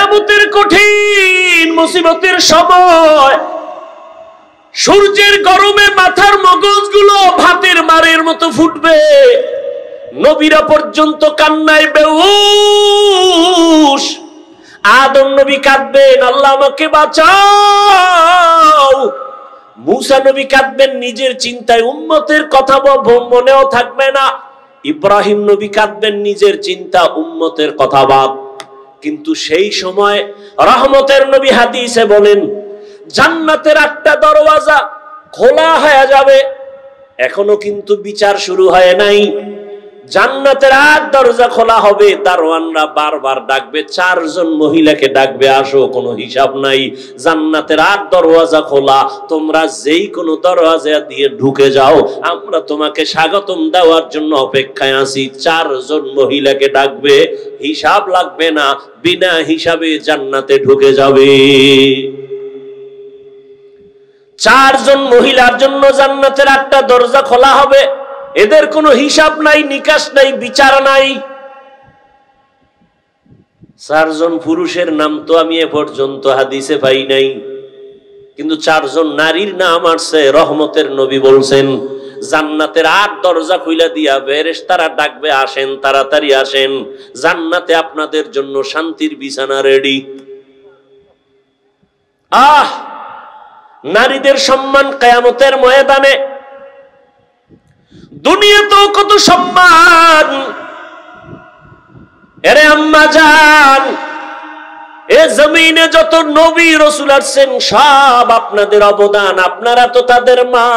কিয়ামতের কঠিন মুসিবতের সময় সূর্যের গরমে মাথার মগজগুলো ভাতের মারের মতো ফুটবে, নবীরা পর্যন্ত কান্নায় বেহুশ। আদম নবী কাঁদবেন, আল্লাহ আমাকে বাঁচাও। মূসা নবী কাঁদবেন নিজের চিন্তায়, উম্মতের কথা মনেও থাকবে না। ইব্রাহিম নবী কাঁদবেন নিজের চিন্তা, উম্মতের কথা বাদ। কিন্তু সেই সময় রহমতের নবী হাদিসে বলেন, জান্নাতের 8টা দরওয়াজা খোলা হয়ে যাবে। এখনো কিন্তু বিচার শুরু হয় নাই। জান্নাতের 8 দরজা খোলা হবে, দারোয়ানরা বারবার ডাকবে, 4 জন মহিলাকে ডাকবে, আসো, কোনো হিসাব নাই। জান্নাতের 8 দরওয়াজা খোলা, তোমরা যেই কোনো দরওয়াজা দিয়ে ঢুকে যাও, আমরা তোমাকে স্বাগতম দেওয়ার জন্য অপেক্ষায় আছি। 4 জন মহিলাকে ডাকবে, হিসাব লাগবে না, বিনা হিসাবে জান্নাতে ঢুকে যাবে। 4 জন মহিলার জন্য জান্নাতের 8টা দরজা খোলা হবে। এদের কোনো হিসাব নাই, নিকাশ নাই, বিচার নাই। 4 জন পুরুষের নাম তো আমি এ পর্যন্ত হাদিসে পাই নাই, কিন্তু 4 জন নারীর নাম আসছে। রহমতের নবী বলছেন, জান্নাতের 8 দরজা খুলে দিয়া ফেরেশতারা ডাকবে, আসেন, তাড়াতাড়ি আসেন, জান্নাতে আপনাদের জন্য শান্তির বিছানা রেডি। নারীদের সম্মান কিয়ামতের ময়দানে। দুনিয়াতেও কত সম্মান। এরে আম্মা জান, এ জমিনে যত নবী রাসূল আসছেন সব আপনাদের অবদান। আপনারা তো তাদের মা,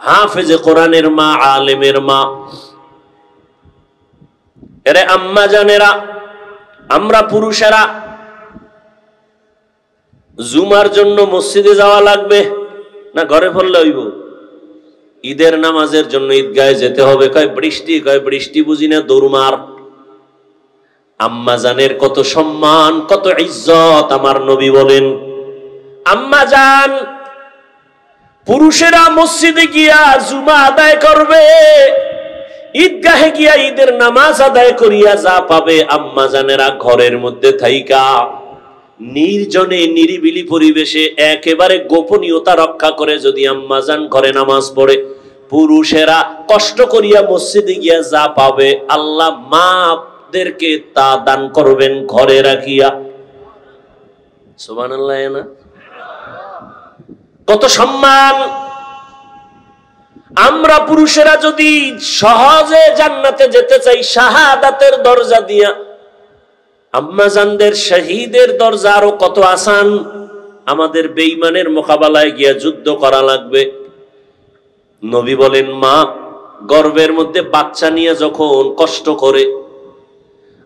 হাফেজে কোরআনের মা, আলেমের মা। এরে আম্মা জানেরা, আমরা পুরুষেরা জুমার জন্য মসজিদে যাওয়া লাগবে না ঘরে পড়লে হইব? ঈদের নামাজের জন্য ঈদগাহে যেতে হবে। কয় বৃষ্টি বুঝি না, দৌড়মার। আম্মা জানের কত সম্মান, কত ইজ্জত। আমার নবী বলেন, আম্মা জান, পুরুষেরা মসজিদে গিয়া জুমা আদায় করবে, ঈদগাহে গিয়া ঈদের নামাজ আদায় করিয়া যা পাবে, আম্মা জানেরা ঘরের মধ্যে থাইকা নির্জনে নিরিবিলি পরিবেশে একেবারে গোপনীয়তা রক্ষা করে যদি আম্মাজান ঘরে নামাজ পড়ে, পুরুষেরা কষ্ট করিয়া মসজিদে গিয়া যা পাবে, আল্লাহ মাদেরকে তা দান করবেন ঘরে রাখিয়া। সুবহানাল্লাহ। না কত সম্মান। আমরা পুরুষেরা যদি সহজে জান্নাতে যেতে চাই শাহাদাতের দরজা দিয়া, আম্মাজানদের শহীদের দরজা আরো কত আসান। আমাদের বেঈমানের মোকাবেলায় গিয়া যুদ্ধ করা লাগবে। নবী বলেন, মা গর্ভের মধ্যে বাচ্চা নিয়ে যখন কষ্ট করে,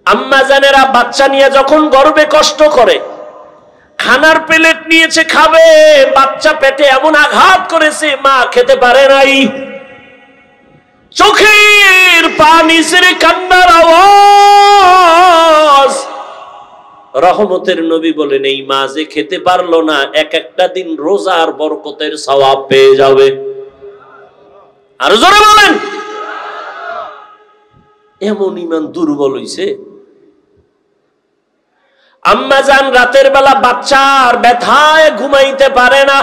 আম্মাজানেরা বাচ্চা নিয়ে যখন গর্ভে কষ্ট করে, খানার প্লেট নিয়েছে, খাবে, বাচ্চা পেটে এমন আঘাত করেছে মা খেতে পারে নাই, চোখের পানি ছেড়ে কান্নার আওয়াজ। রহমতের নবী বলেন, এই মা যে খেতে পারলো না, একটা দিন রোজার বরকতের সওয়াব পেয়ে যাবে। আর জোরে বলেন। এমন ঈমান দুর্বল হইছে। আম্মা জান রাতের বেলা বাচ্চার ব্যথায় ঘুমাইতে পারে না।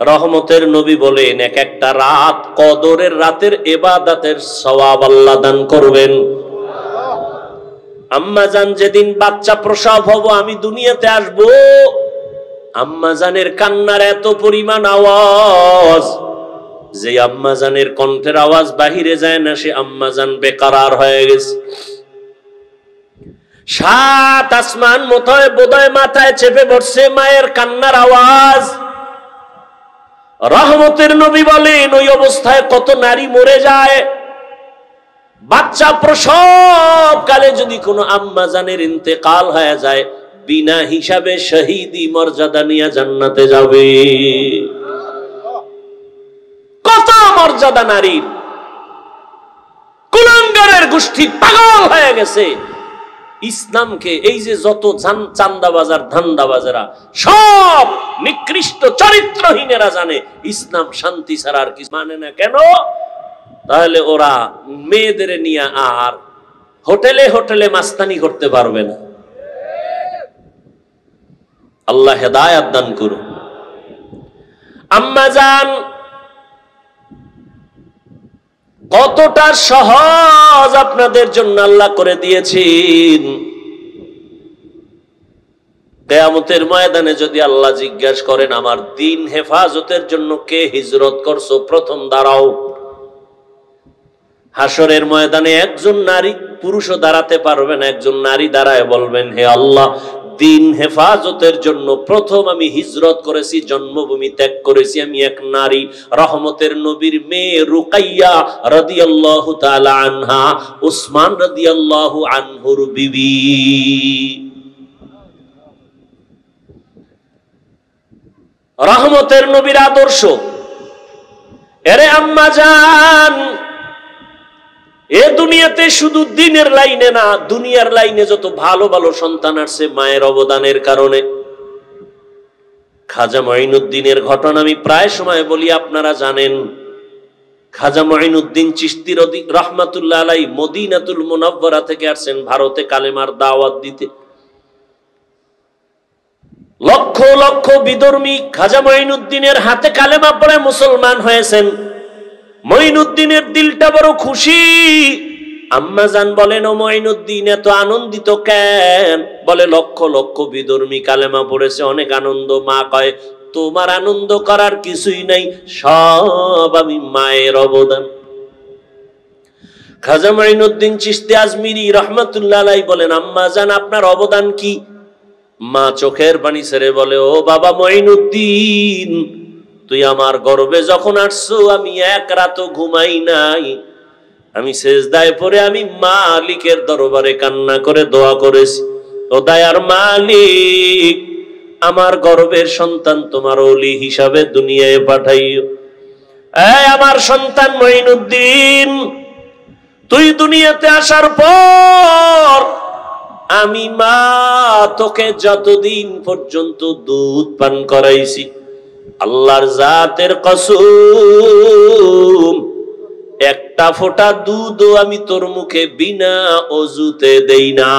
রহমতের নবী বলেন, একটা রাত কদরের রাতের ইবাদতের সওয়াব আল্লাহ দান করবেন। আম্মা জান যেদিন বাচ্চা প্রসব হব, আমি দুনিয়াতে আসব, আম্মা জানের কান্নার এত পরিমাণ আওয়াজ যে আম্মা জানের কণ্ঠের আওয়াজ বাহিরে যায় না, সে আম্মা জান বেকারার হয়ে গেছে। 7 আসমান বোধহয় মাথায় চেপে বসছে মায়ের কান্নার আওয়াজ। রহমতের নবী বলেন, ওই অবস্থায় কত নারী মরে যায়। বাচ্চা প্রসব কালে যদি কোনো আম্মা জানের ইন্তেকাল হয়ে যায়, বিনা হিসাবে শহীদি মর্যাদা নিয়ে জান্নাতে যাবে। কত মর্যাদা নারীর। কুলাঙ্গারের গোষ্ঠী পাগল হয়ে গেছে ইসলামকে। এই যে যত চান্দাবাজার ধান্দাবাজারা সব নিকৃষ্ট চরিত্রহীনেরা জানে ইসলাম শান্তি ছাড়া আর কিছু মানে না। কেন? তাহলে ওরা মেয়েদের নিয়ে আর হোটেলে হোটেলে মাস্তানি করতে পারবে না। আল্লাহ হেদায়েত দান করুন। আম্মা জান, কতটা সহজ আপনাদের জন্য আল্লাহ করে দিয়েছেন। কিয়ামতের ময়দানে যদি আল্লাহ জিজ্ঞাসা করেন আমার দ্বীন হেফাজতের জন্য কে হিজরত করছো, প্রথম দাঁড়াও। হাসরের ময়দানে একজন নারী, পুরুষও দাঁড়াতে পারবে না, একজন নারী দাঁড়ায় বলবেন হে আল্লাহ, দ্বীন হেফাজতের জন্য প্রথম আমি হিজরত করেছি, জন্মভূমি ত্যাগ করেছি, আমি এক নারী, রহমতের নবীর মেয়ে রুকাইয়া রাদিয়াল্লাহু তাআলা আনহা, উসমান রাদিয়াল্লাহু আনহুর বিবি। রহমতের নবীর আদর্শ। এরে আম্মা জান, এ দুনিয়াতে শুধু দ্বীনের লাইনে না, দুনিয়ার লাইনে যত ভালো ভালো সন্তান আসছে মায়ের অবদানের কারণে। খাজা মঈনুদ্দিনের ঘটনা আমি প্রায় সময় বলি, আপনারা জানেন। খাজা মঈনুদ্দিন চিশতি রাহমাতুল্লাহ আলাইহি মদিনাতুল মুনাওয়ারা থেকে আসছেন ভারতে কালেমার দাওয়াত দিতে। লক্ষ লক্ষ বিধর্মী খাজা মঈনুদ্দিনের হাতে কালেমা পড়ে মুসলমান হয়েছেন। মঈনুদ্দিনের দিলটা বড় খুশি। আম্মা জান বলেন, ও মঈনুদ্দিন এত আনন্দিত কেন? বলে লক্ষ লক্ষ বিধর্মী কালেমা পড়েছে, অনেক আনন্দ। মা কয় তোমার আনন্দ করার কিছুই নাই, সব আমি মায়ের অবদান। খাজা মঈনুদ্দিন চিশতি আজমিরি রাহমাতুল্লাহ আলাইহি বলেন, আম্মা জান আপনার অবদান কি? মা চোখের পানি ছেড়ে বলে, ও বাবা মঈনুদ্দিন, তুই আমার গর্ভে যখন আসছো আমি এক রাতও ঘুমাই নাই। আমি সেজদায় পড়ে আমি মালিকের দরবারে কান্না করে দোয়া করেছি, ও দয়ার মালিক, আমার গর্ভের সন্তান তোমার ওলি হিসাবে দুনিয়ায় পাঠাইও। এই আমার সন্তান মঈনুদ্দিন, তুই দুনিয়াতে আসার পর আমি মা তোকে যতদিন পর্যন্ত দুধ পান করাইছি, আল্লাহর জাতের কসম, একটা ফোঁটা দুধও আমি তোর মুখে বিনা ওযুতে দেই না।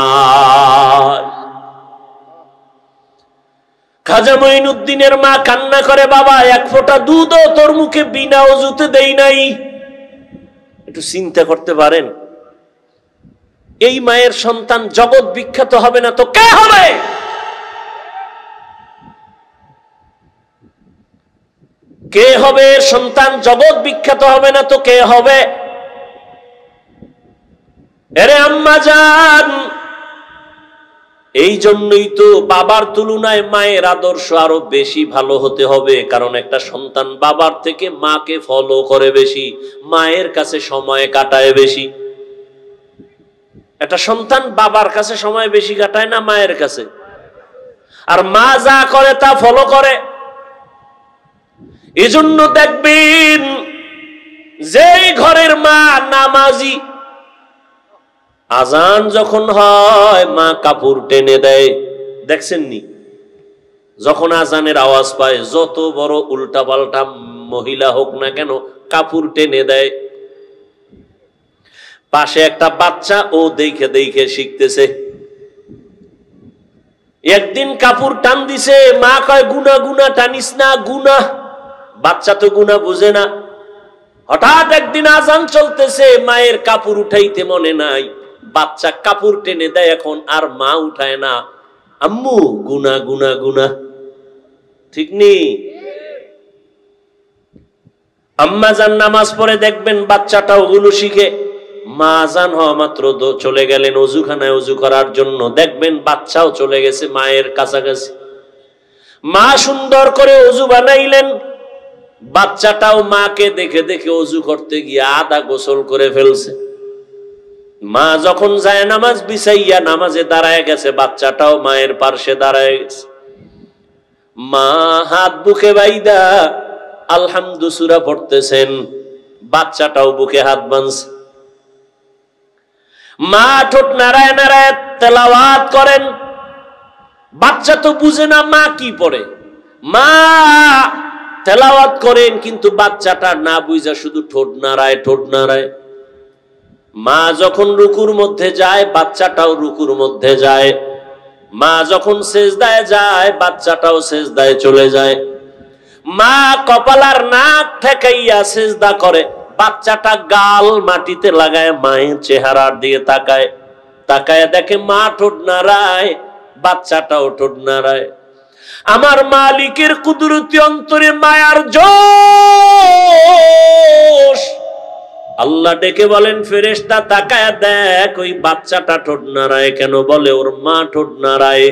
খাজা মঈনুদ্দিনের মা কান্না করে, বাবা এক ফোঁটা দুধও তোর মুখে বিনা ওযুতে দেই নাই। একটু চিন্তা করতে পারেন, এই মায়ের সন্তান জগৎ বিখ্যাত হবে না তো কে হবে? কে হবে? সন্তান জগৎ বিখ্যাত হবে না তো কে হবে? এরে আম্মা জান, এই জন্যই তো বাবার তুলনায় মায়ের আদর্শ আরো বেশি ভালো হতে হবে। কারণ একটা সন্তান বাবার থেকে মাকে ফলো করে বেশি, মায়ের কাছে সময় কাটায় বেশি। একটা সন্তান বাবার কাছে সময় বেশি কাটায় না মায়ের কাছে? আর মা যা করে তা ফলো করে। এজন্য দেখবেন যেই ঘরের মা নামাজি, আজান যখন হয় মা কাপড় টেনে দেয়। দেখছেন নি? যখন আজানের আওয়াজ পায় যত বড় উল্টা পাল্টা মহিলা হোক না কেন কাপড় টেনে দেয়। পাশে একটা বাচ্চা, ও দেখে দেখে শিখতেছে। একদিন কাপড় টান দিছে, মা কয় গুনা গুনা টানিস না, গুনা। বাচ্চা তো গুনা বুঝে না। হঠাৎ একদিন আজান চলতেছে, মায়ের কাপড় উঠাইতে মনে নাই, বাচ্চা কাপড় টেনে দেয়, এখন আর মা উঠায় না। আম্মু গুনা গুনা গুনা, ঠিক নেই? আম্মা জান নামাজ পড়ে দেখবেন বাচ্চাটা ওগুলো শিখে। মা আজান হওয়া মাত্র চলে গেলেন ওযুখানায় ওযু করার জন্য, দেখবেন বাচ্চাও চলে গেছে মায়ের কাছাকাছি। মা সুন্দর করে ওযু বানাইলেন, বাচ্চাটাও মাকে দেখে দেখে ওযু করতে গিয়ে আধা গোসল করে ফেলছে। মা যখন যায় নামাজ বিছাইয়া নামাজে দাঁড়ায় গেছে, বাচ্চাটাও মায়ের পাশে দাঁড়ায় গেছে। মা হাত বুকে বাইদা আলহামদু সূরা পড়তেছেন, বাচ্চাটাও বুকে হাত বাঁধছে। মা ঠোঁট নাড়ায় নাড়ায় তেলাওয়াত করেন। বাচ্চা তো বুঝে না মা কি পড়ে, মা তেলাওয়াত করেন, কিন্তু বাচ্চাটা না বুঝা শুধু ঠোঁট নাড়ায় ঠোঁট নাড়ায়। মা যখন রুকুর মধ্যে যায়, বাচ্চাটাও রুকুর মধ্যে যায়। মা যখন সেজদায় যায় বাচ্চাটাও সেজদায় চলে যায়। মা কপালার নাক ঠেকাইয়া সেজদা করে, বাচ্চাটা গাল মাটিতে লাগায় মায়ের চেহারার দিকে তাকায়, তাকায় দেখে মা ঠোঁট নাড়ায়, বাচ্চাটাও ঠোঁট নাড়ায়। আমার মালিকের কুদরতি অন্তরে মায়ার জোশ। আল্লাহ ডেকে বলেন, ফেরেশতা তাকায় দেখ ওই বাচ্চাটা ঠোঁট নাড়ায় কেন? বলে ওর মা ঠোঁট নাড়ায়।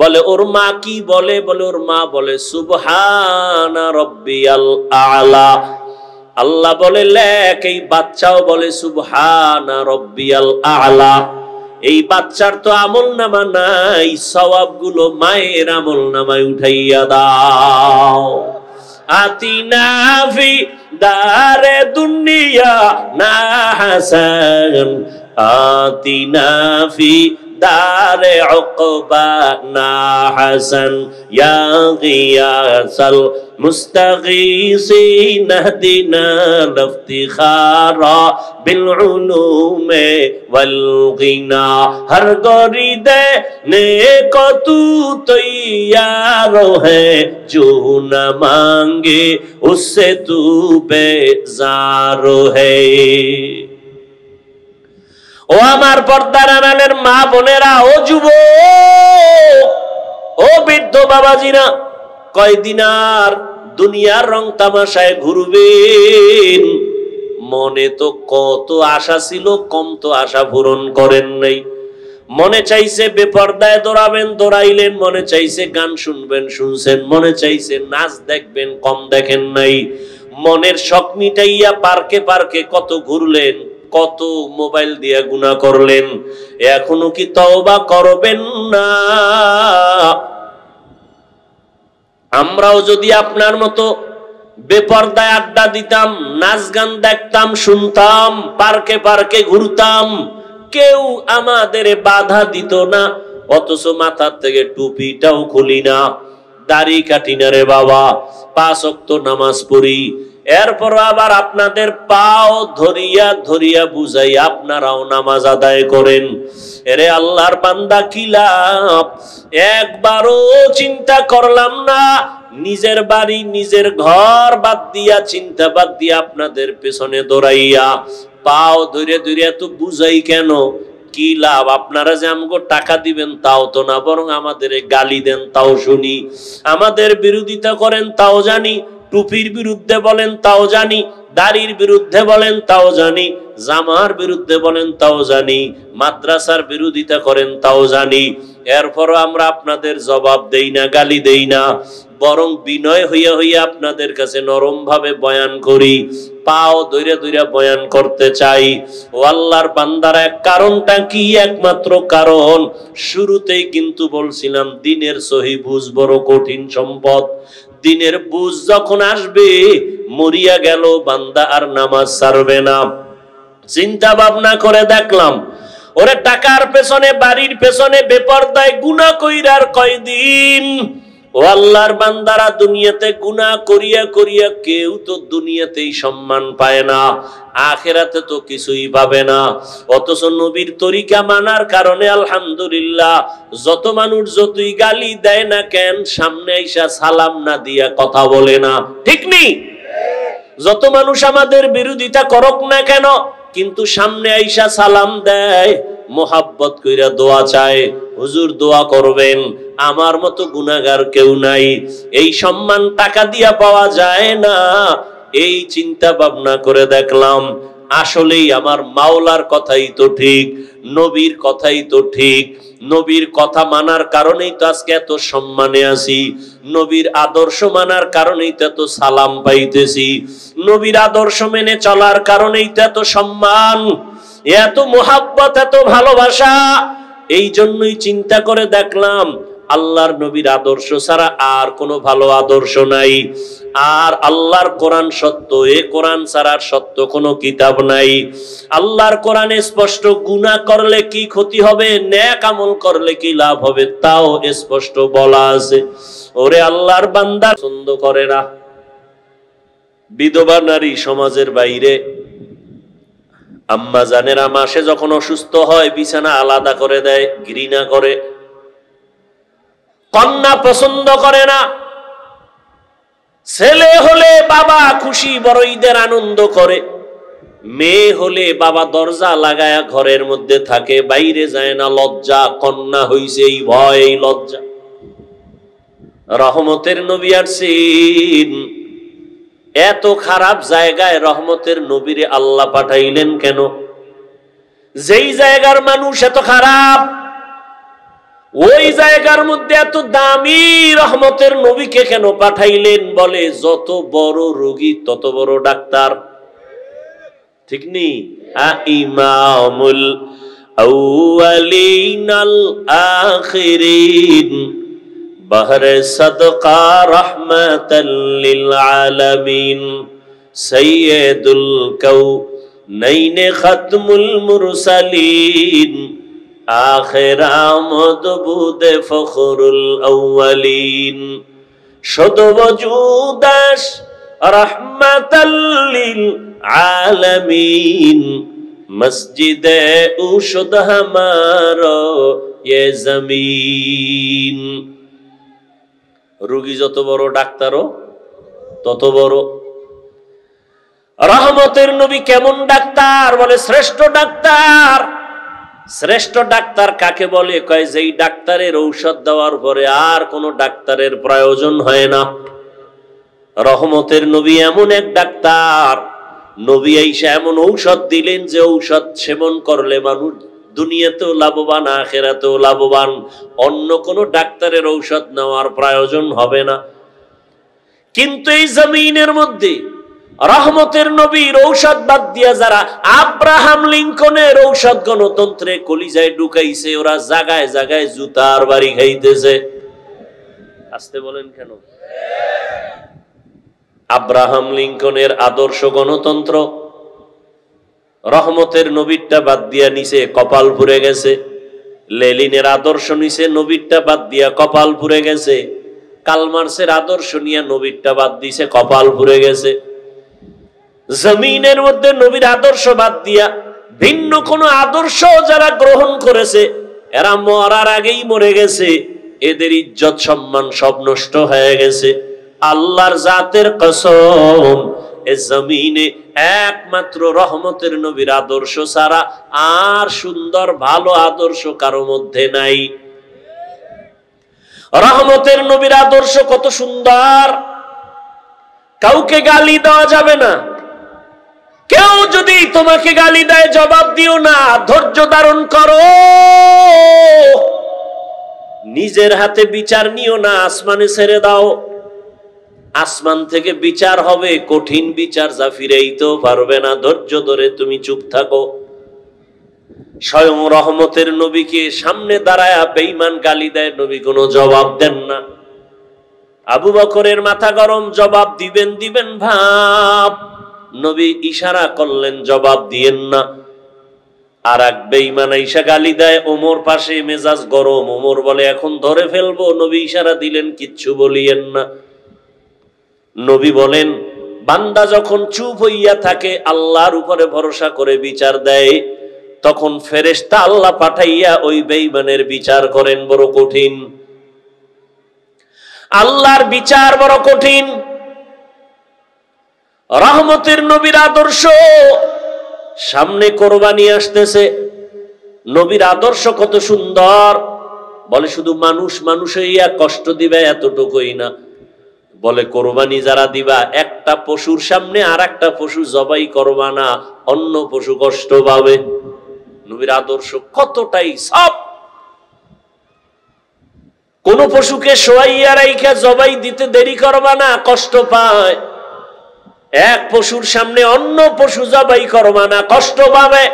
বলে ওর মা কি বলে? বলে ওর মা বলে সুবহানা রাব্বিয়াল আলা। আল্লাহ বলে লেখ এই বাচ্চাও বলে সুবহানা রাব্বিয়াল আলা। এই বাচ্চার তো আমল নামা নাই, সওয়াবগুলো মায়ের আমল নামায় উঠাইয়া দাও। আতিনা ফি দারে দুনিয়া না হাসান, আতিনা ফি দারে উকবা না হাসান, ইয়া গিয়াসাল মুস্তাগীসিন ইহদিনা লিফতিখারা বিল উলুমে ওয়াল গিনা। হর গরিদে নেক তু তৈয়ার है जो न मांगे उससे तू बेजार है। ও আমার পর্দার আড়ালের মা বোনেরা, ও যুবক, ও বৃদ্ধ বাবাজিরা, কয়দিন আর দুনিয়ার রং তামাশায় ঘুরবেন? মনে তো কত আশা ছিল, কম তো আশা পূরণ করেন নাই। মনে চাইছে বেপর্দায় দৌড়াবেন, দৌড়াইলেন। মনে চাইছে গান শুনবেন, শুনছেন। মনে চাইছে নাচ দেখবেন, কম দেখেন নাই। মনের শখ মিটাইয়া পার্কে পার্কে কত ঘুরলেন, কত মোবাইল দিয়া গুনাহ করলেন। এখনো কি তওবা করবেন না? আমরাও যদি আপনার মতো বেপর্দায় আড্ডা দিতাম, নাচ গান দেখতাম, শুনতাম, পার্কে পার্কে ঘুরতাম, কেউ আমাদের বাধা দিত না। অথচ মাথার থেকে টুপিটাও খুলি না, দাড়ি কাটি না রে বাবা, 5 ওয়াক্ত নামাজ পড়ি। এরপর আবার আপনাদের পাও ধরিয়া ধরিয়া বুঝাই আপনারাও নামাজ আদায় করেন। এরে আল্লাহর বান্দা, কি লাভ? একবারও চিন্তা করলাম না নিজের বাড়ি নিজের ঘর বাদ দিয়া, চিন্তা বাদ দিয়া আপনাদের পেছনে দৌড়াইয়া পাও ধরে ধরে এত বুঝাই কেন? কি লাভ? আপনারা যে আমাকে টাকা দিবেন তাও তো না, বরং আমাদের গালি দেন তাও শুনি, আমাদের বিরোধিতা করেন তাও জানি, টুপির বিরুদ্ধে বলেন তাও জানি, দাড়ির বিরুদ্ধে বলেন তাও জানি, জামার বিরুদ্ধে বলেন তাও জানি, মাদ্রাসার বিরোধিতা করেন তাও জানি। এরপরও আমরা আপনাদের জবাব দেই না, গালি দেই না, বরং বিনয় হইয়া হইয়া আপনাদের কাছে নরম ভাবে বয়ান করি, পাও ধইরা ধইরা বয়ান করতে চাই। ও আল্লাহর বান্দারা, এক কারণটা কি? একমাত্র কারণ শুরুতেই কিন্তু বলছিলাম, দিনের সহি বুঝ বড় কঠিন সম্পদ। দিনের বুঝ যখন আসবে, মরিয়া গেল বান্দা আর নামাজ ছাড়বে না। চিন্তা ভাবনা করে দেখলাম, ওরে টাকার পেছনে, বাড়ির পেছনে বেপরদায় গুনাহ কইরার কয়দিন? ও আল্লাহর বান্দারা, দুনিয়াতে গুনাহ করিয়া করিয়া কেউ তো দুনিয়াতেই সম্মান পায় না, আখিরাতে তো কিছুই পাবে না। অথচ নবীর তরিকা মানার কারণে আলহামদুলিল্লাহ, যত মানুষ যতই গালি দেয় না কেন, সামনে আইসা সালাম না দিয়া কথা বলে না, ঠিক নেই? যত মানুষ আমাদের বিরোধিতা করুক না কেন, কিন্তু সামনে আইসা সালাম দেয়, মোহাব্বত কইরা দোয়া চায়, হুজুর দোয়া করবেন, আমার মতো গুনাহগার কেউ নাই। এই সম্মান টাকা দিয়া পাওয়া যায় না। এই চিন্তা ভাবনা করে দেখলাম, আসলেই আমার মাওলার কথাই তো ঠিক, নবীর কথাই তো ঠিক। নবীর কথা মানার কারণেই তো আজকে এত সম্মানে আছি, নবীর আদর্শ মানার কারণেই তো এত সালাম পাইতেছি, নবীর আদর্শ মেনে চলার কারণেই তো এত সম্মান, এত মোহাব্বত, এত ভালোবাসা। এই জন্যই চিন্তা করে দেখলাম, আল্লাহর নবীর আদর্শ ছাড়া আর কোনো ভালো আদর্শ নাই। আর আল্লাহর কোরআন সত্য, এ কোরআন ছাড়া সত্য কোনো কিতাব নাই। আল্লাহর কোরআনে স্পষ্ট, গুনাহ করলে কি ক্ষতি হবে, নেক আমল করলে কি লাভ হবে, তাও স্পষ্ট বলা আছে। ওরে আল্লাহর বান্দা, পছন্দ করে না বিধবা নারী সমাজের বাইরে। আম্মা জানেরা মাসে যখন অসুস্থ হয় বিছানা আলাদা করে দেয়, ঘৃণা করে। কন্যা পছন্দ করে না। ছেলে হলে বাবা খুশি, বড় ঈদের আনন্দ করে। মেয়ে হলে বাবা দরজা লাগায়া ঘরের মধ্যে থাকে, বাইরে যায় না, লজ্জা। কন্যা হইছে এই ভয়, এই লজ্জা। রহমতের নবী আসছেন, এত খারাপ জায়গায় রহমতের নবীরে আল্লাহ পাঠাইলেন কেন? যেই জায়গার মানুষ এত খারাপ, ওই জায়গার মধ্যে এত দামি রহমতের নবীকে কেন পাঠাইলেন? বলে যত বড় রোগী তত বড় ডাক্তার, ঠিক নেই? ইমামুল আউয়ালিন আল আখিরিন বাহরে সাদকা রাহমাতাল লিল আলামিন সাইয়্যিদুল কাউনাইন খাতমুল মুরসালিন আখির আমদ বুদে ফখরুল আউয়ালিন শত ওজুদাস রাহমাতাল লিল আলামিন মসজিদে উশুদ হামারো ইয়ে জমিন। রোগী যত বড় ডাক্তারও তত বড়। রহমতের নবী কেমন ডাক্তার? বলে শ্রেষ্ঠ ডাক্তার। শ্রেষ্ঠ ডাক্তার কাকে বলে? কয় যেই ডাক্তারের ঔষধ দেওয়ার পরে আর কোনো ডাক্তারের প্রয়োজন হয় না। রহমতের নবী এমন এক ডাক্তার, নবী আইসা এমন ঔষধ দিলেন যে ঔষধ সেবন করলে মানুষ দুনিয়াতেও লাভবান, আখিরাতেও লাভবান। অন্য কোনো ডাক্তারের ঔষধ নেওয়ার প্রয়োজন হবে না। কিন্তু এই জমিনের মধ্যে রহমতের নবীর ঔষধ বাদ দিয়া যারা আব্রাহাম লিঙ্কনের ঔষধ গণতন্ত্রে কলিজায় ঢুকাইছে, ওরা জায়গায় জায়গায় জুতার বাড়ি খাইতেছে। আসতে বলেন কেন? আব্রাহাম লিঙ্কনের আদর্শ গণতন্ত্র রহমতের নবীরটা বাদ দিয়া নিচে কপাল পুড়ে গেছে। লেনিনের আদর্শ নিচে, নবীরটা বাদ দিয়া কপাল পুড়ে গেছে। কালমার্সের আদর্শ নিয়ে নবীরটা বাদ দিছে, কপাল পুড়ে গেছে। জমিনের মধ্যে নবীর আদর্শ বাদ দিয়া ভিন্ন কোন আদর্শ যারা গ্রহণ করেছে, এরা মরার আগেই মরে গেছে। এদের ইজ্জত সম্মান সব নষ্ট হয়ে গেছে। আল্লাহর জাতের কসম, এ জমিনে একমাত্র রহমতের নবীর আদর্শ ছাড়া আর সুন্দর ভালো আদর্শ কারো মধ্যে নাই। রহমতের নবীর আদর্শ কত সুন্দর! কাউকে গালি দেওয়া যাবে না। কেউ যদি তোমাকে গালি দেয় জবাব দিও না, ধৈর্য ধারণ করো। নিজের হাতে বিচার নিও না, আসমানে ছেড়ে দাও। আসমান থেকে বিচার হবে, কঠিন বিচার, যা ফিরাইতেও পারবে না। ধৈর্য ধরে তুমি চুপ থাকো। স্বয়ং রহমতের নবীকে সামনে দাঁড়ায় বেঈমান গালি দেয়, নবী কোনো জবাব দেন না। আবু বকরের মাথা গরম, জবাব দিবেন ভাব। নবী ইশারা করলেন জবাব দিয়েন না। আর এক বেঈমান আইসা গালি দেয়, ওমর পাশে, মেজাজ গরম। ওমর বলে এখন ধরে ফেলবো। নবী ইশারা দিলেন কিচ্ছু বলিয়েন না। নবী বলেন বান্দা যখন চুপ হইয়া থাকে, আল্লাহর উপরে ভরসা করে বিচার দেয়, তখন ফেরেশতা আল্লাহ পাঠাইয়া ওই বেঈমানের বিচার করেন। বড় কঠিন, আল্লাহর বিচার বড় কঠিন। রহমতের নবীর আদর্শ, সামনে কোরবানি আসতেছে। নবীর আদর্শ কত সুন্দর! বলে শুধু মানুষ মানুষ হইয়া কষ্ট দিবে এতটুকুই না। বলে কোরবানি যারা দিবা, একটা পশুর সামনে আর একটা পশু জবাই করবা না, অন্য পশু কষ্ট পাবে। নবীর আদর্শ কতটাই সব। কোন পশুকে শোয়াইয়া রাইখা জবাই দিতে দেরি করবা না, কষ্ট পায়। এক পশুর সামনে অন্য পশু জবাই করবা না, কষ্ট পাবে।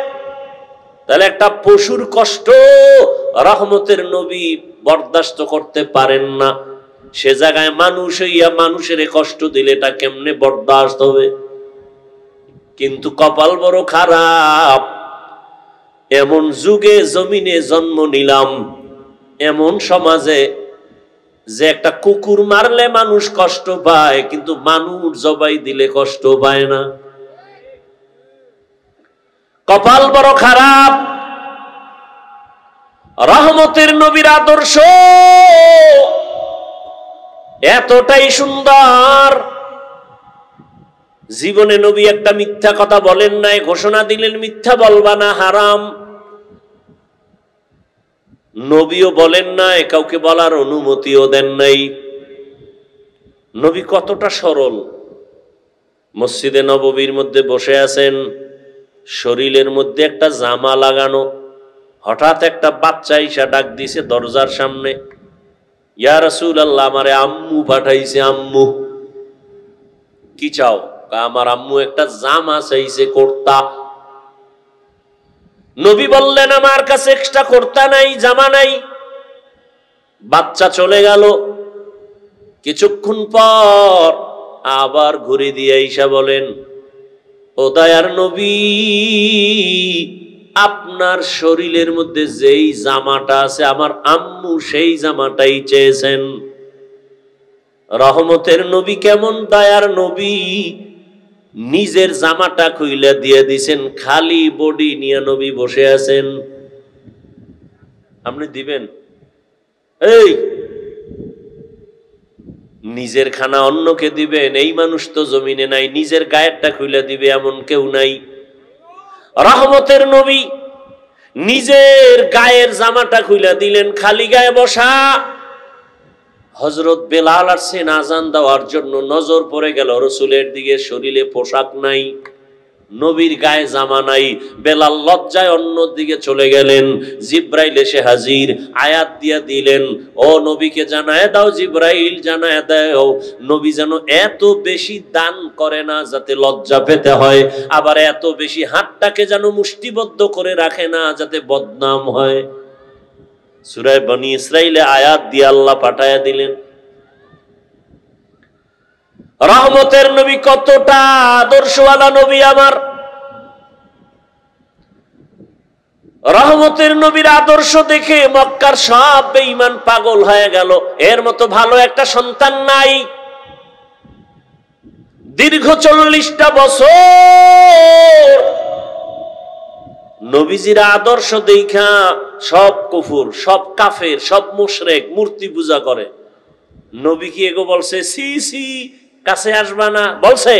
তাহলে একটা পশুর কষ্ট রহমতের নবী বরদাস্ত করতে পারেন না। সে জায়গায় মানুষ হইয়া মানুষের কষ্ট দিলে এটা কেমনে বরদাস্ত হবে? কিন্তু কপাল বড় খারাপ। এমন যুগে জমিনে জন্ম নিলাম, এমন সমাজে যে একটা কুকুর মারলে মানুষ কষ্ট পায়, কিন্তু মানুষ জবাই দিলে কষ্ট পায় না। কপাল বড় খারাপ। রহমতের নবীর আদর্শ এতটাই সুন্দর। জীবনে নবী একটা মিথ্যা কথা বলেন নাই, ঘোষণা দিলেন মিথ্যা বলবা না, হারাম। নবীও বলেন নাই, কাউকে বলার অনুমতিও দেন নাই। নবী কতটা সরল। মসজিদে নববীর মধ্যে বসে আছেন, শরীরের মধ্যে একটা জামা লাগানো, হঠাৎ একটা বাচ্চা ইসা ডাক দিছে দরজার সামনে, ইয়া রাসূলুল্লাহ, আমারে আম্মু পাঠাইছে। আম্মু, কি চাও? আমার আম্মু একটা জামা চাইছে, কুর্তা। নবী বললেন, আমার কাছে এক্সট্রা কুর্তা নাই, জামা নাই। বাচ্চা চলে গেল। কিছুক্ষণ পর আবার ঘুরে দিয়ে ঈশা বলেন, ও দয়ার নবী, আপনার শরীরের মধ্যে যেই জামাটা আছে আমার আম্মু সেই জামাটাই চেয়েছেন। রহমতের নবী কেমন দয়ার নবী, নিজের জামাটা খুইলা দিয়ে দিছেন, খালি বডি নিয়ে নবী বসে আছেন। আপনি দিবেন? এই নিজের খানা অন্যকে দিবেন? এই মানুষ তো জমিনে নাই, নিজের গায়েরটা খুইলা দিবে এমন কেউ নাই। রহমতের নবী নিজের গায়ের জামাটা খুইলা দিলেন, খালি গায়ে বসা। হযরত বেলাল আসছেন আযান দেওয়ার জন্য, নজর পড়ে গেল রাসূলের দিকে, শরীরে পোশাক নাই, নবীর গায়ে জামা নাই। বেলাল লজ্জায় অন্য দিকে চলে গেলেন। জিব্রাইল এসে হাজির, আয়াত দিয়া দিলেন, ও নবীকে জানায় দাও, জিব্রাইল জানায় দাও, নবী যেন এত বেশি দান করে না যাতে লজ্জা পেতে হয়, আবার এত বেশি হাতটাকে যেন মুষ্টিবদ্ধ করে রাখে না যাতে বদনাম হয়। সূরা বনী ইসরাইলে আয়াত দিয়ে আল্লাহ পাঠায়া দিলেন। রহমতের নবী কতটা আদর্শওয়ালা নবী আমার। রহমতের নবীর আদর্শ দেখে মক্কার সব বেঈমান পাগল হয়ে গেল। এর মতো ভালো একটা সন্তান নাই। দীর্ঘ 40টা বছর নবীজির আদর্শ দেখা সব কুফর, সব কাফের, সব মুশরিক মূর্তি পূজা করে। নবী কি এগো বলছে সি সি কাছে আসবা না? বলছে?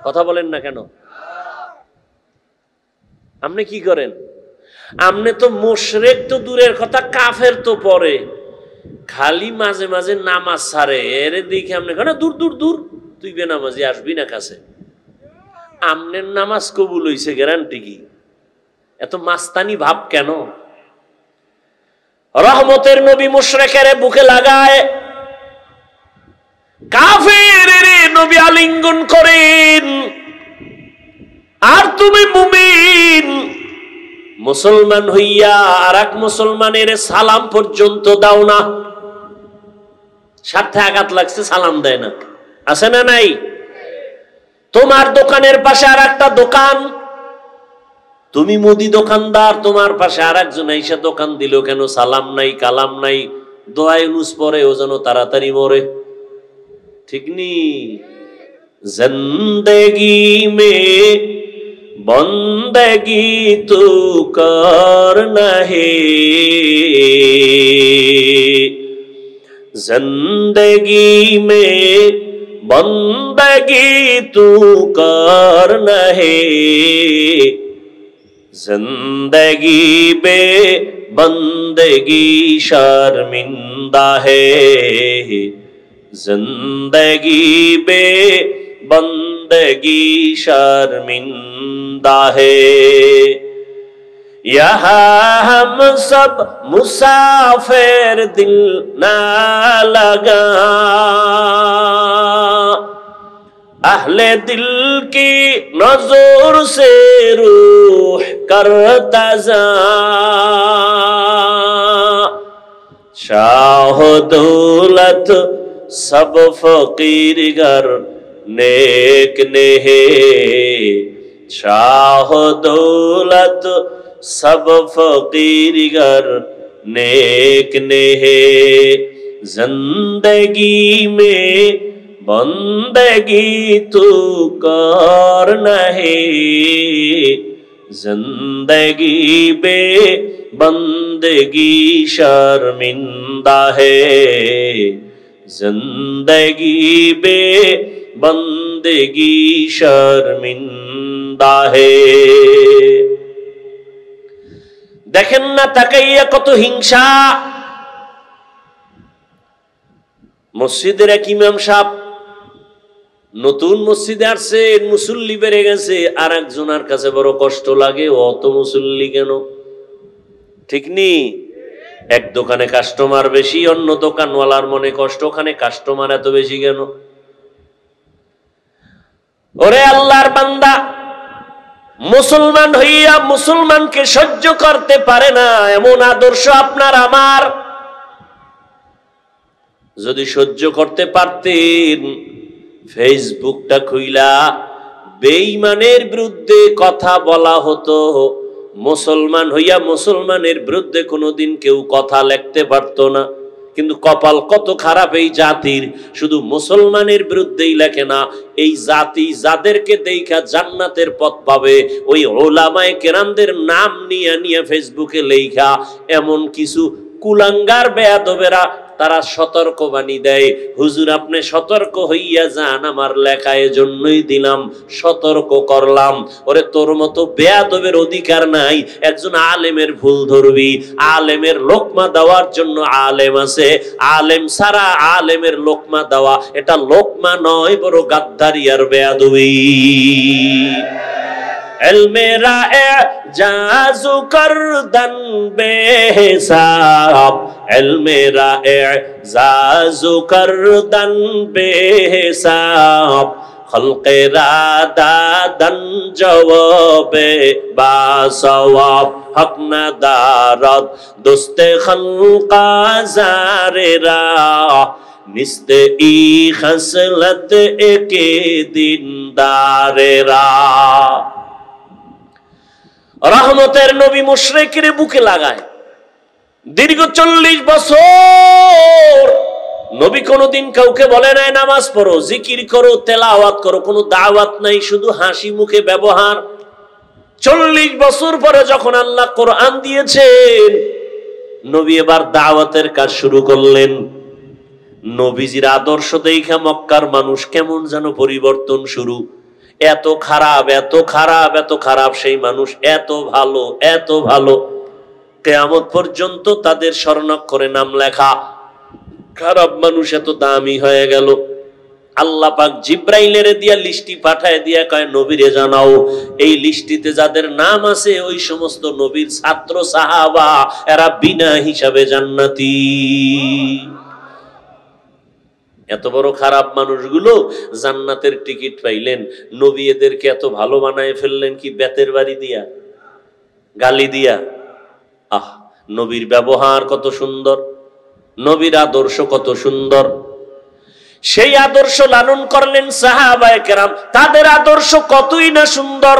কথা বলেন না কেন? আপনি কি করেন? আপনি তো মুশরিক তো দূরের কথা, কাফের তো পরে, খালি মাঝে মাঝে নামাজ ছাড়ে। এর দেখে আপনি কেন দূর দূর দূর, তুই বেনামাজি আসবি না কাছে। আমনের নামাজ কবুল হইছে গ্যারান্টি কি? এত মাস্তানি ভাব কেন? রহমতের নবী মুশরিকের বুকে লাগায়, কাফেরের নবী আলিঙ্গন করেন, আর তুমি মুমিন মুসলমান হইয়া আর এক মুসলমানের সালাম পর্যন্ত দাও না। স্বার্থে আঘাত লাগছে, সালাম দেয় না। আছে না নাই? তোমার দোকানের পাশে আর একটা দোকান, তুমি মুদি দোকানদার, তোমার পাশে আর একজন এসে দোকান দিল, কেন সালাম নাই, কালাম নাই, দোয়া ইউনুস পরে ও যেন তাড়াতাড়ি মরে। ঠিক নি? জিন্দেগি মে বন্দেগি তু করনা হে, জিন্দেগি মে বন্দেগি তু করনা হে, जिंदगी बे बंदगी शर्मिंदा है, जिंदगी बे बंदगी शर्मिंदा है। यहाँ हम सब मुसाफिर दिल ना लगा, अहले दिल की नजर से रूह करता जा, शाह दौलत सब फकीर गर नेक ने है, शाह दौलत सब फकीर गर नेक ने है, जिंदगी में बंदगी तू करना है, जिंदगी बे बंदगी शर्मिंदा है, जिंदगी बे बंदगी शर्मिंदा है। देखें ना ताकाइया कत हिंसा। मस्जिদের এক ইমাম সাহেব নতুন মসজিদে আসছে, মুসল্লি বেড়ে গেছে, আর একজনের কাছে বড় কষ্ট লাগে, অত মুসল্লি কেন? ঠিক নি? এক দোকানে কাস্টমার বেশি, অন্য দোকানওয়ালার মনে কষ্ট, ওখানে কাস্টমার এত বেশি কেন? ওরে আল্লাহর বান্দা, মুসলমান হইয়া মুসলমানকে সহ্য করতে পারে না এমন আদর্শ আপনার আমার। যদি সহ্য করতে পারতেন, ফেসবুকটা খুইলা বেঈমানের বিরুদ্ধে কথা বলা হতো। মুসলমান হইয়া মুসলমানের বিরুদ্ধে কোনোদিন কেউ কথা লিখতে পারতো না। কিন্তু কপাল কত খারাপ এই জাতির, শুধু মুসলমানের বিরুদ্ধেই লেখে না, এই জাতি যাদেরকে দেখা জান্নাতের পথ পাবে ওই উলামায়ে কেরামদের নাম নিয়ে নিয়ে ফেসবুকে লেখা এমন কিছু কুলাঙ্গার বেয়াদবেরা তারা সতর্কবাণী দেয়, হুজুর আপনি সতর্ক হইয়া যান, আমার লেখা এজন্যই দিলাম, সতর্ক করলাম। ওরে তোর মতো বেয়াদবের অধিকার নাই একজন আলেমের ভুল ধরবি। আলেমের লোকমা দেওয়ার জন্য আলেম আছে, আলেম সারা আলেমের লোকমা দেওয়া এটা লোকমা নয়, বড় গাদ্দারি আর বেয়াদবি। এলমেরা এজাজু করদন বেহিসাব, এলমেরা এজাজু করদন বেহিসাব, খলকেরা দাদন জওয়াবে বাসওয়াব, হক না দারদ দোস্তে খলকা জারেরা, নিস্তে ই খসলত একে দিনদারেরা। রহমতের নবী মুশরিকের বুকে লাগায় দীর্ঘ 40 বছর নবী কোনদিন কাউকে বলে নাই নামাজ পড়ো, জিকির করো, তেলাওয়াত করো, কোনো দাওয়াত নাই, শুধু হাসি মুখে ব্যবহার। 40 বছর পরে যখন আল্লাহ কোরআন দিয়েছেন, নবী এবার দাওয়াতের কাজ শুরু করলেন। নবীজির আদর্শ দেখা মক্কার মানুষ কেমন যেন পরিবর্তন শুরু। এত খারাপ, এত খারাপ, এত খারাপ সেই মানুষ এত ভালো, এত ভালো, কিয়ামত পর্যন্ত তাদের স্বর্ণাক্ষরে নাম লেখা। খারাপ মানুষ এত দামি হয়ে গেল। আল্লাহ পাক জিব্রাইলের দিয়া লিস্টি পাঠায় দিয়া কয় নবীরে জানাও, এই লিস্টিতে যাদের নাম আছে ওই সমস্ত নবীর ছাত্র সাহাবা, এরা বিনা হিসাবে জান্নাতি। এত বড় খারাপ মানুষগুলো জান্নাতের টিকিট পাইলেন, নবী এদেরকে এত ভালো বানায় ফেললেন কি বেতের বাড়ি দিয়া, গালি দিয়া। আহ, নবীর ব্যবহার কত সুন্দর, নবীর আদর্শ কত সুন্দর। সেই আদর্শ লালন করলেন সাহাবায়ে কেরাম, তাদের আদর্শ কতই না সুন্দর।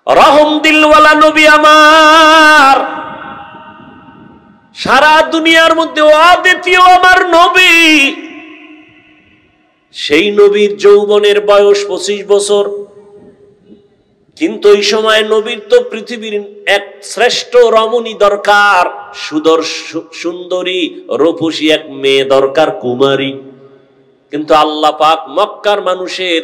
রহম দিলওয়ালা নবী আমার, সারা দুনিয়ার মধ্যে অদ্বিতীয় আমার নবী। সেই নবীর যৌবনের বয়স 25 বছর, কিন্তু ওই সময় নবীর তো পৃথিবীর এক শ্রেষ্ঠ রমণী দরকার, সুন্দরী রূপসী এক মেয়ে দরকার, কুমারী। কিন্তু আল্লাহ পাক মক্কার মানুষের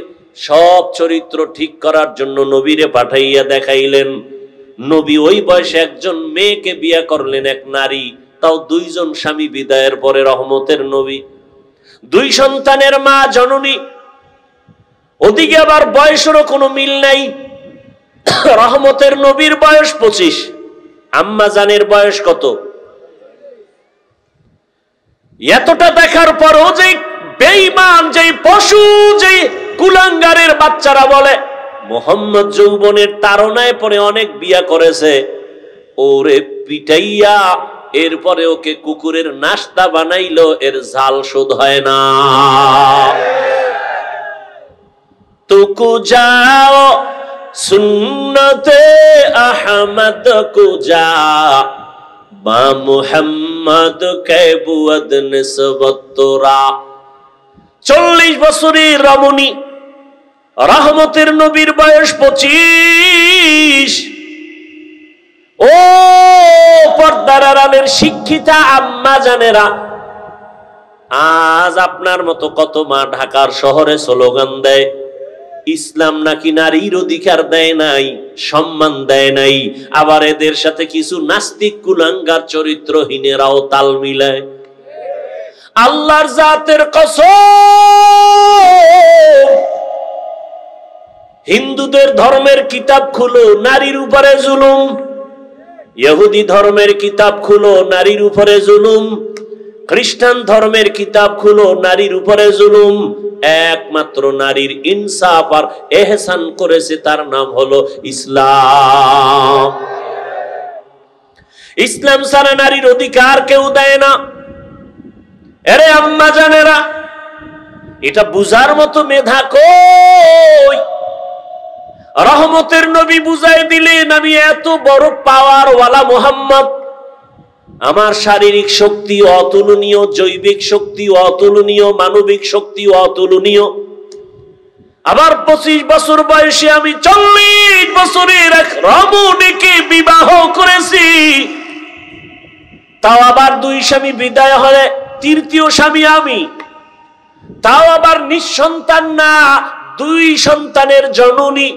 সব চরিত্র ঠিক করার জন্য নবীরে পাঠাইয়া দেখাইলেন। নবী ওই বয়সে একজন মেয়েকে বিয়ে করলেন, এক নারী, তাও 2 জন স্বামী বিদায়ের পরে। রহমতের নবী 2 সন্তানের মা, জননী। ওদিকে আবার বয়সেরও কোনো মিল নাই। রহমতের নবীর বয়স 25, আম্মা জানের বয়স কত? এতটা দেখার পরও যে বেঈমান, যে পশু, যে কুলাঙ্গারের বাচ্চারা বলে মোহাম্মদ যৌবনের তাড়নায় পরে অনেক বিয়া করেছে, ওরে পিটাইয়া এরপরে ওকে কুকুরের নাস্তা বানাইলো, এর ঝাল শোধ হয় না। তুকু যাও সুন্নতে আহমদ কো যা, বা মুহাম্মদ কে বুয়াদ নিসবত তোরা। 40 বছরের রমণী রহমতের নবীর বয়স 25। ও পর্দার আড়ালের শিক্ষিতা আম্মা জানেরা, আজ আপনার মতো কত মা ঢাকার শহরে স্লোগান দেয় ইসলাম নাকি নারীর অধিকার দেয় নাই, সম্মান দেয় নাই, আবার এদের সাথে কিছু নাস্তিক কুলাঙ্গার চরিত্রহীনেরাও তাল মিলায়। আল্লাহর জাতের কসম, হিন্দুদের ধর্মের কিতাব খুলো, নারীর উপরে জুলুম। ইহুদি ধর্মের কিতাব খুলো, নারীর উপরে জুলুম। খ্রিস্টান ধর্মের কিতাব খুলো, নারীর উপরে জুলুম। একমাত্র নারীর ইনসাফ আর এহসান করেছে, তার নাম হলো ইসলাম। ইসলাম ছাড়া নারীর অধিকার কেউ দেয় না। আরে আম্মা জানেরা, এটা বুঝার মতো মেধা কই? রহমতের নবী বুঝাই দিলেন, আমি এত বড় পাওয়ার ওয়ালা মুহাম্মদ, আমার শারীরিক শক্তি অতুলনীয়, জৈবিক শক্তি অতুলনীয়, মানবিক শক্তি অতুলনীয়। আবার 25 বছর বয়সে আমি 40 বছরের এক রমণীকে বিবাহ করেছি। তাও আবার 2 স্বামী বিদায় হলে 3য় স্বামী আমি। তাও আবার নিঃসন্তান না, 2 সন্তানের জননী।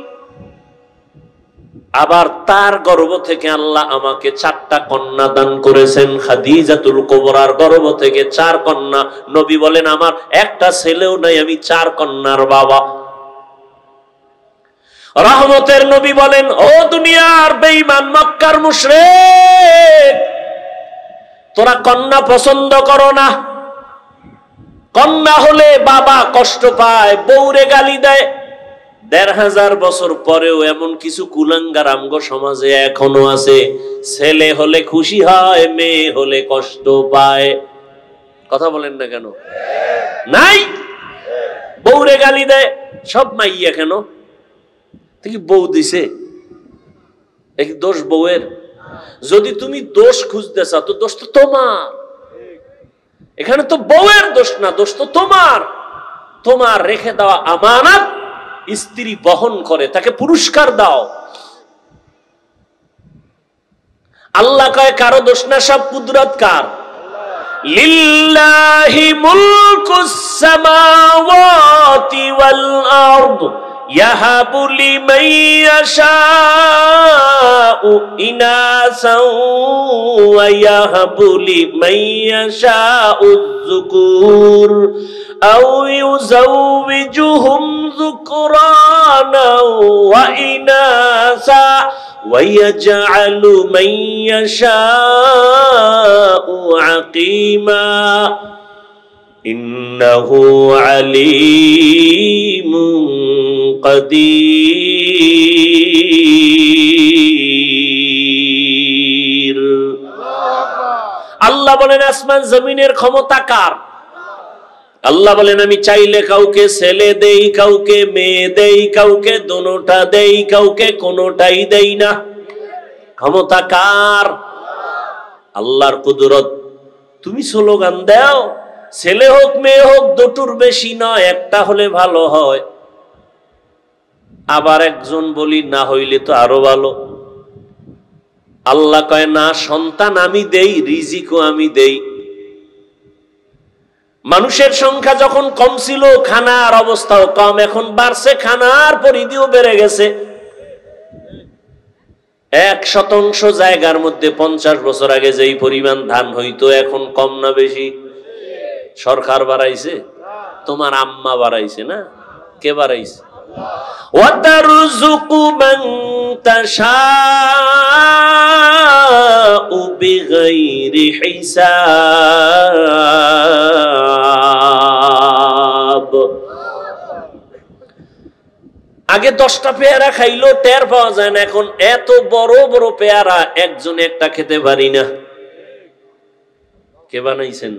আবার তার গর্ভ থেকে আল্লাহ আমাকে 4টা কন্যা দান করেছেন। খাদিজাতুল কুবরার গর্ভ থেকে 4 কন্যা। নবী বলেন আমার একটা ছেলেও নাই, আমি 4 কন্যার বাবা। রহমতের নবী বলেন, ও দুনিয়ার বেঈমান মক্কার মুশরিক, তোরা কন্যা পছন্দ করো না। কন্যা হলে বাবা কষ্ট পায়, বউরে গালি দেয়। 1500 বছর পরেও এমন কিছু কুলাঙ্গার আমগো সমাজে এখনো আছে। ছেলে হলে খুশি হয়, মেয়ে হলে কষ্ট পায়। কথা বলেন না কেন? নাই, বউরে গালি দেয়। সব মাইয়া কেন? কি বউ দিছে? কি দোষ বউয়ের? যদি তুমি দোষ খুঁজতে চাও তো দোষ তো তোমার। এখানে তো বউয়ের দোষ না, দোষ তো তোমার। তোমার রেখে দেওয়া আমানত স্ত্রী বহন করে, তাকে পুরস্কার দাও। আল্লাহ কয় কারো দোষ না, সব কুদরত কার? লিল্লাহি মুলকুস সামাওয়াতি ওয়াল আরদ ইয়াহাবু লিমান ইয়াশাউ ইনাসাও ওয়া ইয়াহাবু লিমান ইয়াশাউ যুকুর আও ইউযাওবিজুহুম যুকরানা ওয়া ইনাসা ওয়া ইয়াজআলু মান ইয়াশাউ আকিমা ইন্নাহু আলীমুন কাদির। আল্লাহ বলেন আসমান জমিনের ক্ষমতা কার? আল্লাহ বলেন আমি চাইলে কাউকে ছেলে দেই, কাউকে মেয়ে দেই, কাউকে দোনোটা দেই, কাউকে কোনোটাই দেই না। ক্ষমতা কার? আল্লাহর কুদরত। তুমি স্লোগান দাও, ছেলে হোক মেয়ে হোক, দুটোর বেশি নয়, একটা হলে ভালো হয়। আবার একজন বলি না হইলে তো আরো ভালো। আল্লাহ কয় না, সন্তান আমি দেই, রিজিকও আমি দেই। মানুষের সংখ্যা যখন কম ছিল, খানার অবস্থাও কম, এখন বাড়ছে, খানার পরিধিও বেড়ে গেছে। 1% জায়গার মধ্যে 50 বছর আগে যেই পরিমাণ ধান হইতো, এখন কম না বেশি? সরকার বাড়াইছে? তোমার আম্মা বাড়াইছে না? কে বাড়াইছে? وَتَرْزُقُ مَن تَشَاءُ بِغَيْرِ حِسَابٍ। আগে 10টা পেয়ারা খাইলো টের পাওয়া যায় না, এখন এত বড় বড় পেয়ারা একজনে একটা খেতে পারি না। কে বানাইছেন?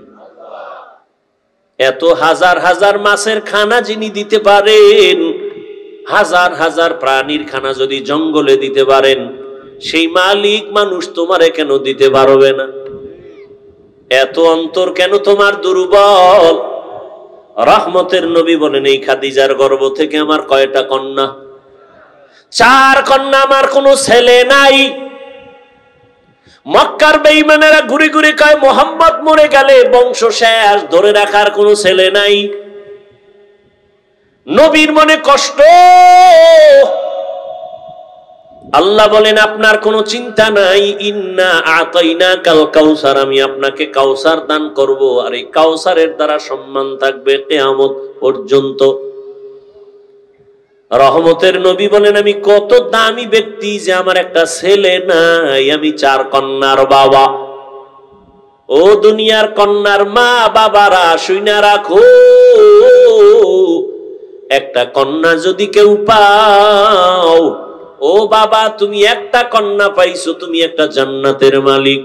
এত হাজার হাজার মাছের খানা যিনি দিতে পারেন, হাজার হাজার প্রাণীর খানা যদি জঙ্গলে দিতে পারেন, সেই মালিক মানুষ তোমারে কেন দিতে পারবে না? এত অন্তর কেন তোমার দুর্বল? রহমতের নবী বলেন এই খাদিজার গর্ভ থেকে আমার কয়টা কন্যা? 4 কন্যা। আমার কোনো ছেলে নাই। মক্কার বেঈমানেরা ঘুরে ঘুরে কয় মুহাম্মদ মরে গেলে বংশ শেষ, ধরে রাখার কোনো ছেলে নাই। নবীর মনে কষ্ট। আল্লাহ বলেন আপনার কোনো চিন্তা নাই, ইন্না আতাইনাকাল কাউসার, আমি আপনাকে কাউসার দান করব, আর এই কাউসারের দ্বারা সম্মান থাকবে কিয়ামত পর্যন্ত। রহমতের নবী বলেন আমি কত দামি ব্যক্তি যে আমার একটা ছেলে নাই, আমি 4 কন্যার বাবা। ও দুনিয়ার কন্যার মা বাবারা শুইনা রাখো, একটা কন্যা যদি কেউ পাও, ও বাবা তুমি একটা কন্যা পাইছো, তুমি একটা জান্নাতের মালিক।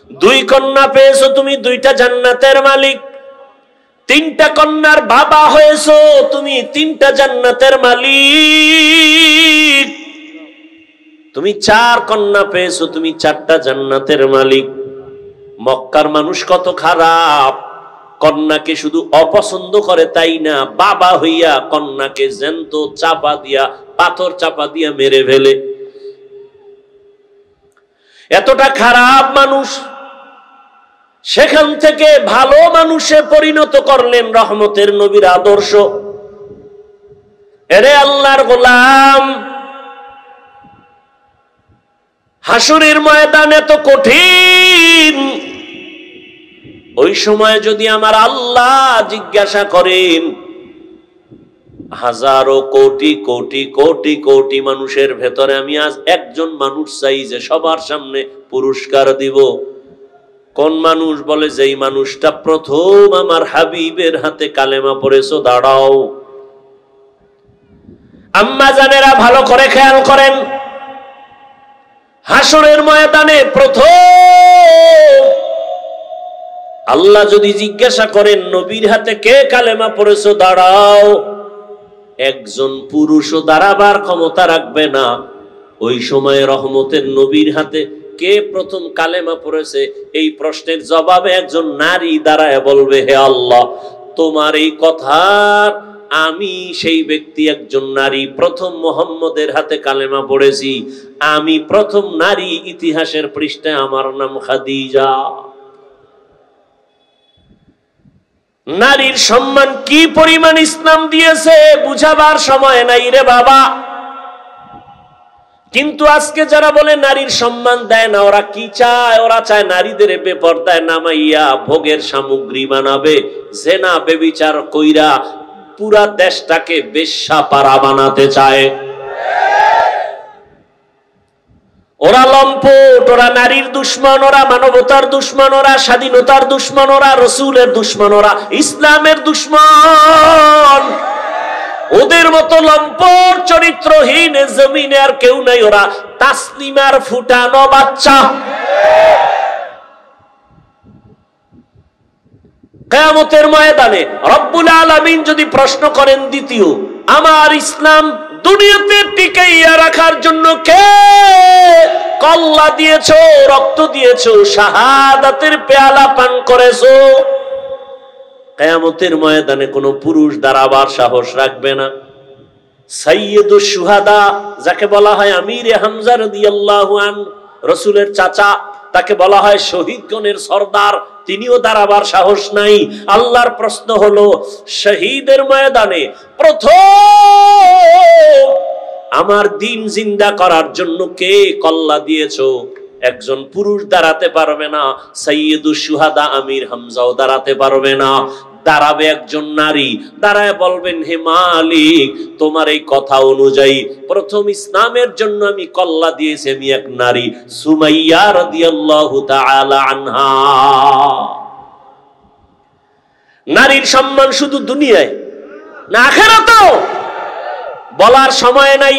2 কন্যা পেয়েছো, তুমি 2টা জান্নাতের মালিক। 3টা কন্যার বাবা হয়েছো, তুমি 3টা জান্নাতের মালিক। তুমি 4 কন্যা পেয়েছো, তুমি 4টা জান্নাতের মালিক। মক্কার মানুষ কত খারাপ, কন্যাকে শুধু অপছন্দ করে তাই না, বাবা হইয়া কন্যাকে জ্যান্ত চাপা দিয়া, পাথর চাপা দিয়া মেরে ফেলে। এতটা খারাপ মানুষ, সেখান থেকে ভালো মানুষে পরিণত করলেন রহমতের নবীর আদর্শ। এরে আল্লাহর গোলাম, হাসরের ময়দান এত কঠিন, ওই সময় যদি আমার আল্লাহ জিজ্ঞাসা করেন, হাজারো কোটি কোটি কোটি কোটি মানুষের ভেতরে আমি আজ একজন মানুষ চাই যে সবার সামনে পুরস্কার দিব, কোন মানুষ? বলে যেই মানুষটা প্রথম আমার হাবিবের হাতে কালেমা পড়েছো, দাঁড়াও। আম্মা জানেরা ভালো করে খেয়াল করেন, হাসরের ময়দানে প্রথম আল্লাহ যদি জিজ্ঞাসা করেন নবীর হাতে কে কালেমা পড়েছো, দাঁড়াও, একজন পুরুষও দাঁড়াবার ক্ষমতা রাখবে না। ওই সময় রহমতের নবীর হাতে কে প্রথম কালেমা পড়েছে, এই প্রশ্নের জবাবে একজন নারী দাঁড়ায় বলবে, হে আল্লাহ, তোমার এই কথার আমি সেই ব্যক্তি, একজন নারী, প্রথম মুহাম্মদের হাতে কালেমা পড়েছি, আমি প্রথম নারী ইতিহাসের পৃষ্ঠায়, আমার নাম খাদিজা। নারীর সম্মান কি পরিমাণ ইসলাম দিয়েছে বুঝাবার সময় নাই রে বাবা। কিন্তু আজকে যারা বলে নারীর সম্মান দেয় না, ওরা কি চায়? ওরা চায় নারীদের বেপরদায় নামাইয়া ভোগের সামগ্রী বানাবে, জেনা বেবিচার কইরা পুরা দেশটাকে বেশ্যাপাড়া বানাতে চায়। ওরা লম্পট, ওরা নারীর দুশ্মন, ওরা মানবতার দুশ্মন, ওরা স্বাধীনতার দুশ্মন, ওরা রসুলের দুশ্মন, ওরা ইসলামের দুশ্মন। ওদের মতো লম্পট চরিত্রহীন জমিনে আর কেউ নাই, ওরা তাসলিমার ফুটানো বাচ্চা। কিয়ামতের ময়দানে রব্বুল আলামিন যদি প্রশ্ন করেন, দ্বিতীয়, আমার ইসলাম দুনিয়াতে টিকাইয়া রাখার জন্য কে কল্লা দিয়েছো, রক্ত দিয়েছো, শাহাদাতের পেয়ালা পান করেছো? কিয়ামতের ময়দানে কোনো পুরুষ দাঁড়াবার সাহস রাখবে না। সাইয়্যিদুশ শুহাদা, যাকে বলা হয় আমিরে হামজা রাদিয়াল্লাহু আনহু, রাসূলের চাচা, তাকে বলা হয় শহীদগণের সর্দার, তিনিও দাঁড়াবার সাহস নাই। আল্লাহর প্রশ্ন হলো, শহীদের ময়দানে প্রথম আমার দিন জিন্দা করার জন্য কে কল্লা দিয়েছো? একজন পুরুষ দাঁড়াতে পারবে না, সাইয়্যিদুশ শুহাদা আমির হামজাও দাঁড়াতে পারবে না। দাঁড়াবে একজন নারী, দাঁড়ায় বলবেন, হে মালিক, তোমার এই কথা অনুযায়ী প্রথম ইসলামের জন্য আমি কল্লা দিয়েছি, আমি এক নারী, সুমাইয়া রাদিয়াল্লাহু তাআলা আনহা। নারীর সম্মান শুধু দুনিয়ায় না আখিরাতেও বলার সময় নাই।